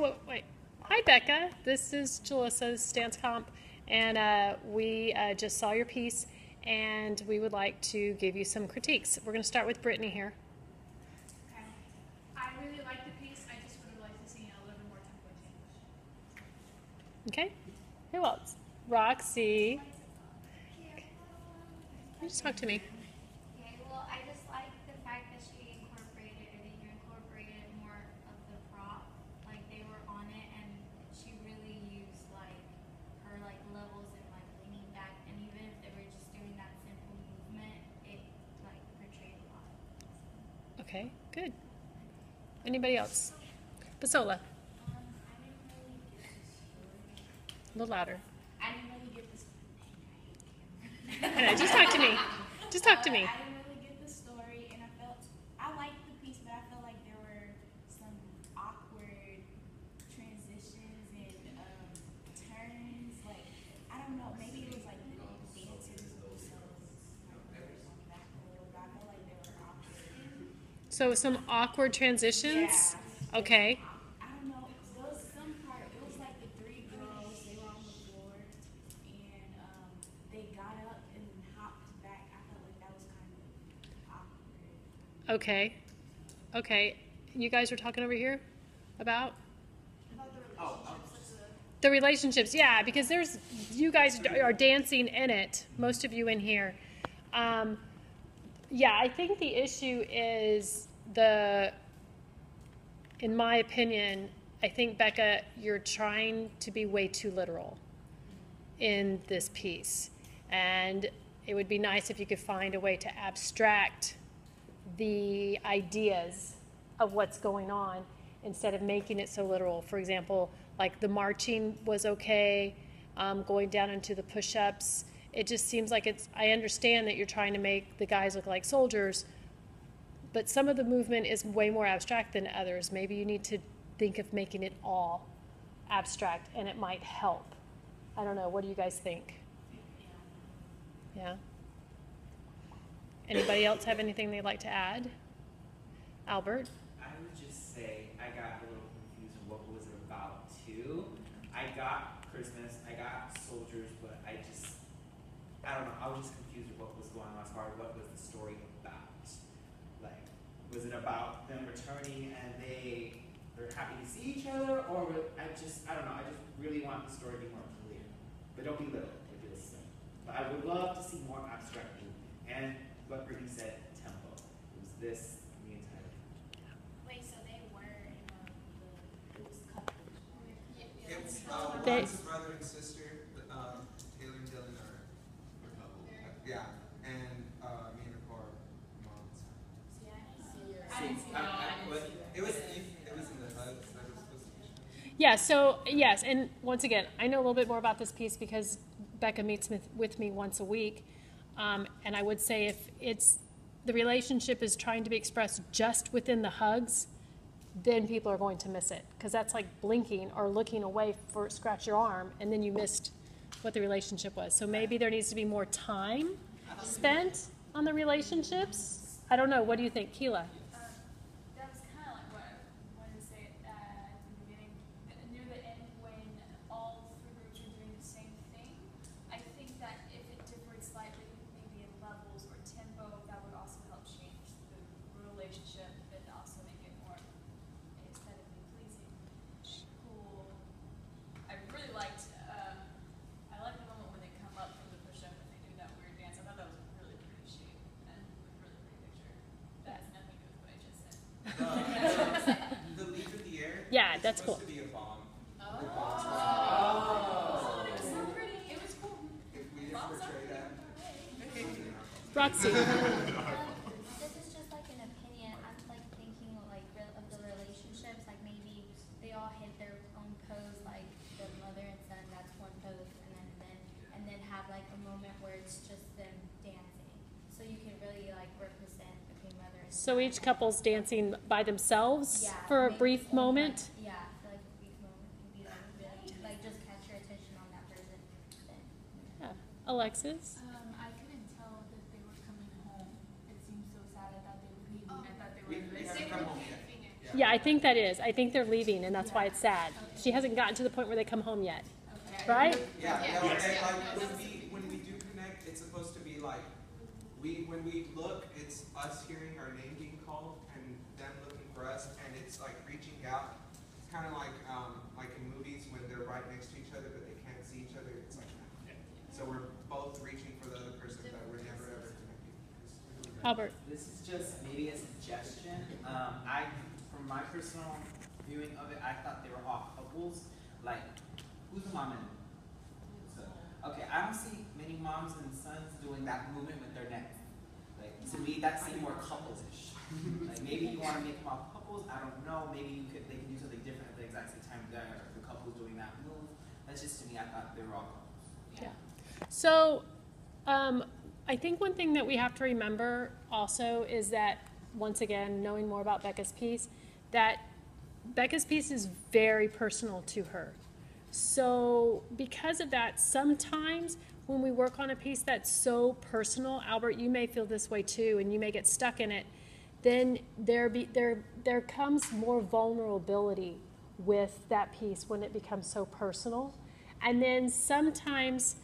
Oh, wait. Hi, Becca. This is Jalissa, Stance Comp, and we just saw your piece, and we would like to give you some critiques. We're going to start with Brittany here. Okay. I really like the piece. I just would have liked to see a little bit more tempo change. Okay. Who else? Roxy. You just talk to me. Okay, well, I just like the fact that she incorporated, or that you incorporated more of the prop. Like, they were on it, and she really used, like, her, like, levels and, like, leaning back. And even if they were just doing that simple movement, it, like, portrayed a lot. Okay, good. Anybody else? Basola. I didn't really get the story. A little louder. I didn't really get the story. I know, just talk to me. Just talk to me. I didn't really get the story, and I liked the piece, but I felt like there were some awkward transitions and turns. Like, I don't know, maybe it was like the dancers themselves, like, going back a little, but I felt like they were awkward. So some awkward transitions. Yeah. Okay. I don't know. There was some part. It was like the three girls. They were on the floor, and they got up and hopped back. I felt like that was kind of awkward. Okay. Okay. You guys were talking over here about the relationships. Yeah, because you guys are dancing in it. Most of you in here. Yeah, I think the issue is in my opinion, I think, Becca, you're trying to be way too literal in this piece. And it would be nice if you could find a way to abstract the ideas of what's going on instead of making it so literal. For example, like the marching was okay, going down into the push-ups. It just seems like I understand that you're trying to make the guys look like soldiers, but some of the movement is way more abstract than others. Maybe you need to think of making it all abstract, and it might help. I don't know. What do you guys think? Yeah? Anybody else have anything they'd like to add? Albert? I would just say I got a little confused on what was it about too. I got Christmas, I got soldiers, but I don't know, I was just confused with what was going on as far as what was the story about. Like, was it about them returning and they're happy to see each other, or I don't know, I just really want the story to be more clear. But don't be little, if it is simple. But I would love to see more abstract movement. And what Brittany said, tempo. It was this the entire time. Wait, so they were in it was couples. It's one's brother and sister, Taylor and Dylan are couple. Yeah, and me and Nicole are moms. It was in the hugs that was supposed to be. Yeah, so, yes, and once again, I know a little bit more about this piece because Becca meets with me once a week. And I would say if the relationship is trying to be expressed just within the hugs, then people are going to miss it. Because that's like blinking or looking away for scratch your arm, and then you missed what the relationship was. So maybe there needs to be more time spent on the relationships. I don't know. What do you think, Keela? That was kind of like what I wanted to say at the beginning. Near the end, when all three groups are doing the same thing, I think that if it differed slightly, maybe in levels or tempo, that would also help change the relationship and also make it more aesthetically pleasing. Cool. I really liked, I like the moment when they come up from the push-up and they do that weird dance. I thought that was a really pretty shape and a really pretty picture. That has nothing to do with what I just said. The leap in the air. Yeah, that's cool. Supposed to be a bomb. Oh. The bomb's Oh, it was so pretty. It was cool. If we just portray that. Roxy. This is just like an opinion. I'm like thinking like of the relationships. Like maybe they all hit their own pose, like the mother and son. That's one pose, and then have like a moment where it's just them dancing. So you can really like represent between mother and son. So each couple's dancing by themselves for a brief moment? Yeah, for like a brief moment can be like really like just catch your attention on that person. Then. Yeah. Alexis? I couldn't tell that they were coming home. It seemed so sad. I thought they were leaving. I thought they were They haven't come home yet. Yeah. Yeah, I think that is. I think they're leaving, and that's why it's sad. She hasn't gotten to the point where they come home yet, right? Yeah, Yeah. no, Yes. and like when we do connect, it's supposed to be like when we look, it's us hearing our name being called and them looking for us, and it's like reaching out. It's kind of like in movies when they're right next to each other but they can't see each other. It's like that. So we're both reaching for the other person, but we're never ever connecting. Albert. This is just maybe a suggestion. From my personal viewing of it, I thought they were all couples. Like, who's the mom in it? So, okay, I don't see many moms and sons doing that movement with their neck. Like, to me, that seems more couple-ish. Like, maybe you want to make them all couples. I don't know. Maybe they can do something different at the exact same time that the couple's doing that move. That's just to me. I thought they were all couples. Yeah. So, I think one thing that we have to remember also is that, once again, knowing more about Becca's piece, that Becca's piece is very personal to her. So, because of that, sometimes when we work on a piece that's so personal, Albert, you may feel this way too, and you may get stuck in it, then there comes more vulnerability with that piece when it becomes so personal. And then sometimes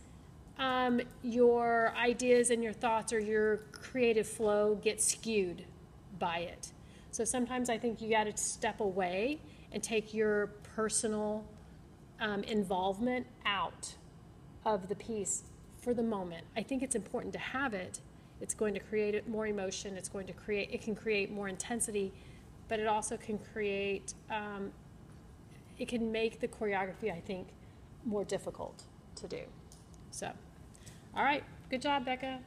your ideas and your thoughts or your creative flow get skewed by it. So sometimes I think you got to step away and take your personal involvement out of the piece for the moment. I think it's important to have it. It's going to create more emotion. It can create more intensity, but it also can create, it can make the choreography, I think, more difficult to do. So, all right, good job, Becca.